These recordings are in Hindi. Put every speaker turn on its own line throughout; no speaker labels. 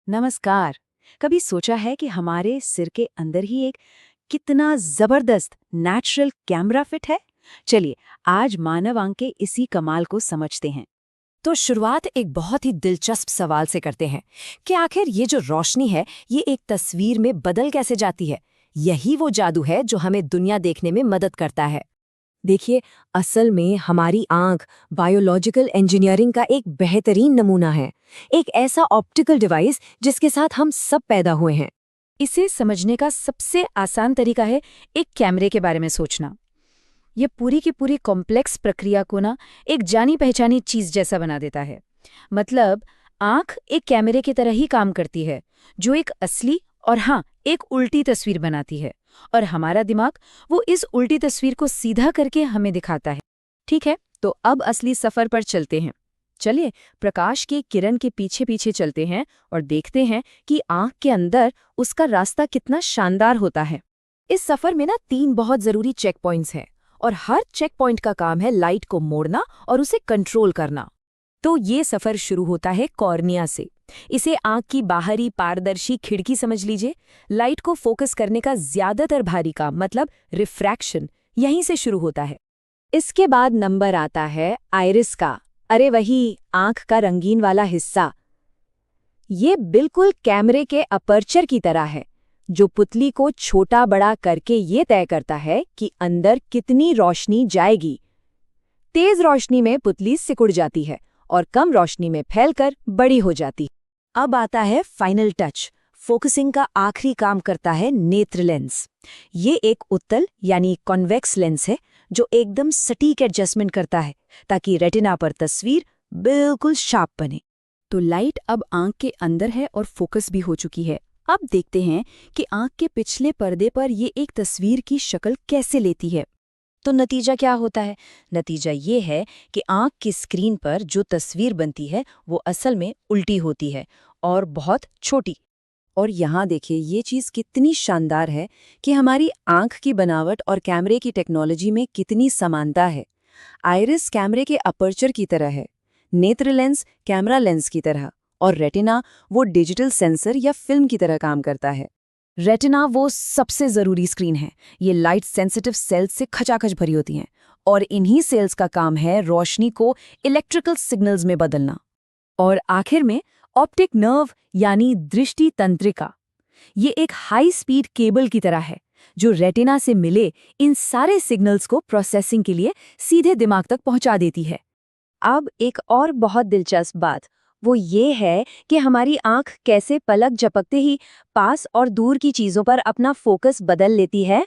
नमस्कार। कभी सोचा है कि हमारे सिर के अंदर ही एक कितना जबरदस्त नेचुरल कैमरा फिट है? चलिए, आज मानव आंख के इसी कमाल को समझते हैं।
तो शुरुआत एक बहुत ही दिलचस्प सवाल से करते हैं कि आखिर ये जो रोशनी है ये एक तस्वीर में बदल कैसे जाती है। यही वो जादू है जो हमें दुनिया देखने में मदद करता है। देखिए, असल में हमारी आंख बायोलॉजिकल इंजीनियरिंग का एक बेहतरीन नमूना है। एक ऐसा ऑप्टिकल डिवाइस जिसके साथ हम सब पैदा हुए हैं।
इसे समझने का सबसे आसान तरीका है एक कैमरे के बारे में सोचना। ये पूरी की पूरी कॉम्प्लेक्स प्रक्रिया को ना एक जानी पहचानी चीज जैसा बना देता है। मतलब आंख एक कैमरे की तरह ही काम करती है, जो एक असली और हाँ एक उल्टी तस्वीर बनाती है, और हमारा दिमाग वो इस उल्टी तस्वीर को सीधा करके हमें दिखाता है। ठीक है, तो अब असली सफर पर चलते हैं। चलिए, प्रकाश की किरण के पीछे पीछे चलते हैं और देखते हैं कि आंख के अंदर उसका रास्ता कितना शानदार होता है। इस सफर में ना 3 बहुत जरूरी चेक पॉइंट्स हैं, और हर चेक पॉइंट का काम है लाइट को मोड़ना और उसे कंट्रोल करना। तो ये सफर शुरू होता है कॉर्निया से। इसे आंख की बाहरी पारदर्शी खिड़की समझ लीजिए। लाइट को फोकस करने का ज्यादातर भारी काम मतलब रिफ्रैक्शन यहीं से शुरू होता है। इसके बाद नंबर आता है आइरिस का। अरे वही आंख का रंगीन वाला हिस्सा। ये बिल्कुल कैमरे के अपर्चर की तरह है, जो पुतली को छोटा बड़ा करके ये तय करता है कि अंदर कितनी रोशनी जाएगी। तेज रोशनी में पुतली सिकुड़ जाती है और कम रोशनी में फैलकर बड़ी हो जाती। अब आता है फाइनल टच। फोकसिंग का आखिरी काम करता है नेत्र लेंस। ये एक उत्तल यानी कॉन्वेक्स लेंस है जो एकदम सटीक एडजस्टमेंट करता है ताकि रेटिना पर तस्वीर बिल्कुल शार्प बने। तो लाइट अब आंख के अंदर है और फोकस भी हो चुकी है। अब देखते हैं कि आंख के पिछले पर्दे पर ये एक तस्वीर की शक्ल कैसे लेती है। तो नतीजा क्या होता है? नतीजा ये है कि आंख की स्क्रीन पर जो तस्वीर बनती है वो असल में उल्टी होती है और बहुत छोटी। और यहाँ देखिए, ये चीज़ कितनी शानदार है कि हमारी आंख की बनावट और कैमरे की टेक्नोलॉजी में कितनी समानता है। आइरिस कैमरे के अपर्चर की तरह है, नेत्र लेंस कैमरा लेंस की तरह, और रेटिना वो डिजिटल सेंसर या फिल्म की तरह काम करता है। रेटिना वो सबसे ज़रूरी स्क्रीन है। ये लाइट सेंसिटिव सेल्स से खचाखच भरी होती हैं, और इन्हीं सेल्स का काम है रोशनी को इलेक्ट्रिकल सिग्नल्स में बदलना। और आखिर में ऑप्टिक नर्व यानी दृष्टि तंत्रिका। ये एक हाई स्पीड केबल की तरह है जो रेटिना से मिले इन सारे सिग्नल्स को प्रोसेसिंग के लिए सीधे दिमाग तक पहुंचा देती है। अब एक और बहुत दिलचस्प बात वो ये है कि हमारी आंख कैसे पलक झपकते ही पास और दूर की चीजों पर अपना फोकस बदल लेती है।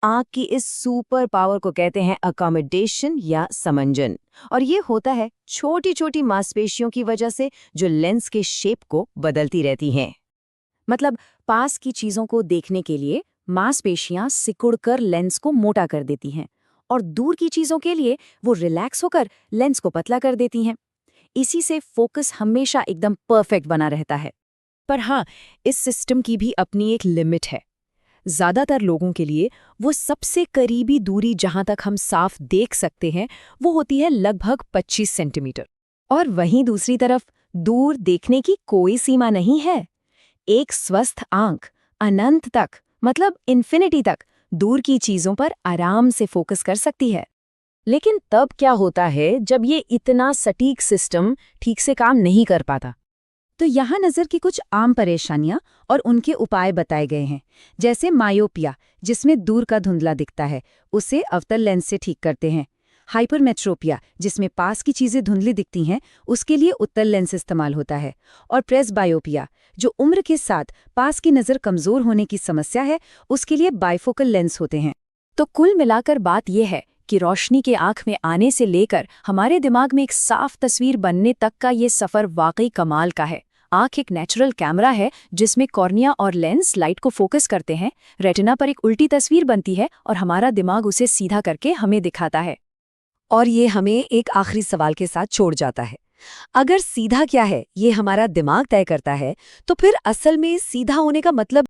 आंख की इस सुपर पावर को कहते हैं अकोमोडेशन या समंजन, और ये होता है छोटी छोटी मांसपेशियों की वजह से जो लेंस के शेप को बदलती रहती हैं। मतलब पास की चीजों को देखने के लिए मांसपेशियां सिकुड़कर लेंस को मोटा कर देती हैं, और दूर की चीजों के लिए वो रिलैक्स होकर लेंस को पतला कर देती हैं। इसी से फोकस हमेशा एकदम परफेक्ट बना रहता है। पर हाँ, इस सिस्टम की भी अपनी एक लिमिट है। ज्यादातर लोगों के लिए वो सबसे करीबी दूरी जहां तक हम साफ देख सकते हैं वो होती है लगभग 25 सेंटीमीटर। और वहीं दूसरी तरफ दूर देखने की कोई सीमा नहीं है। एक स्वस्थ आंख अनंत तक, मतलब इन्फिनिटी तक, दूर की चीजों पर आराम से फोकस कर सकती है। लेकिन तब क्या होता है जब ये इतना सटीक सिस्टम ठीक से काम नहीं कर पाता? तो यहाँ नज़र की कुछ आम परेशानियां और उनके उपाय बताए गए हैं। जैसे मायोपिया, जिसमें दूर का धुंधला दिखता है, उसे अवतल लेंस से ठीक करते हैं। हाइपरमेट्रोपिया, जिसमें पास की चीज़ें धुंधली दिखती हैं, उसके लिए उत्तल लेंस इस्तेमाल होता है। और प्रेसबायोपिया, जो उम्र के साथ पास की नज़र कमज़ोर होने की समस्या है, उसके लिए बाइफोकल लेंस होते हैं। तो कुल मिलाकर बात यह है कि रोशनी के आंख में आने से लेकर हमारे दिमाग में एक साफ तस्वीर बनने तक का ये सफ़र वाकई कमाल का है। आंख एक नेचुरल कैमरा है जिसमें कॉर्निया और लेंस लाइट को फोकस करते हैं, रेटिना पर एक उल्टी तस्वीर बनती है और हमारा दिमाग उसे सीधा करके हमें दिखाता है। और ये हमें एक आखिरी सवाल के साथ छोड़ जाता है। अगर सीधा क्या है ये हमारा दिमाग तय करता है, तो फिर असल में सीधा होने का मतलब